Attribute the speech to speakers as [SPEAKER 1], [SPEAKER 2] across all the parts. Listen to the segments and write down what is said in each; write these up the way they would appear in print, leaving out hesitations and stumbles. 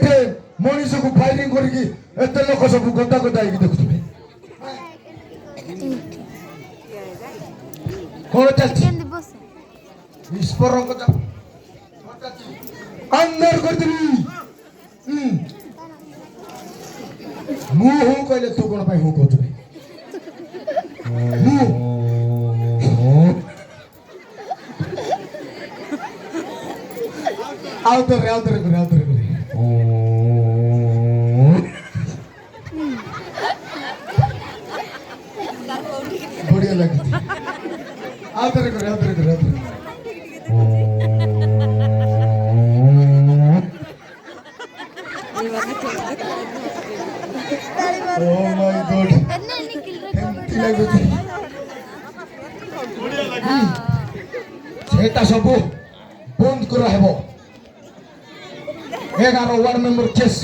[SPEAKER 1] एठे मनीष को फायरिंग करके एते लोक सब गदा गदा ହେଇକି ଦେଖୁଥିବେ कौन चलती ईश्वर को अंदर कर दिली मुंह हूं कहले तू कोन पाई हूं कहू आओ तो रे बढ़िया लगी आओ तो रे Oh my God! एमती लगुची सेटा सब बंद करा हेबो 11 वार्ड मेंबर केस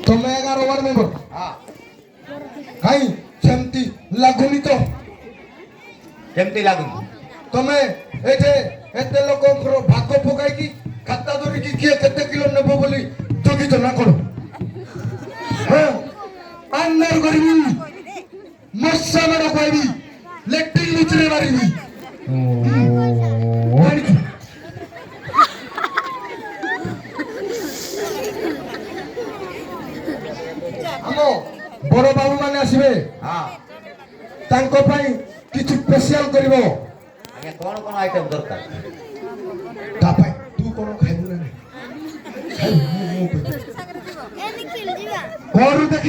[SPEAKER 1] तुम 11 वार्ड मेंबर हां काई सेमती लागुनी तो
[SPEAKER 2] केमती लागुनी
[SPEAKER 1] तमे एते एते लोकंकर भाग पकाई की खाता धरी की किए केते किलो नेबो बोली जगी तो ना करो हां अंदर करबी मस्सा मेरा कहबी लेटिंग लुचरे मारिबी हमो बड़ बाबू माने आसीबे
[SPEAKER 2] हां
[SPEAKER 1] तांको पई किछु स्पेशल करबो
[SPEAKER 2] आगे कोन आइटम दरकार
[SPEAKER 1] ता पई तू कोन खाइबो ना खाइ मु
[SPEAKER 3] ए निखिल जीवा
[SPEAKER 1] घर देखि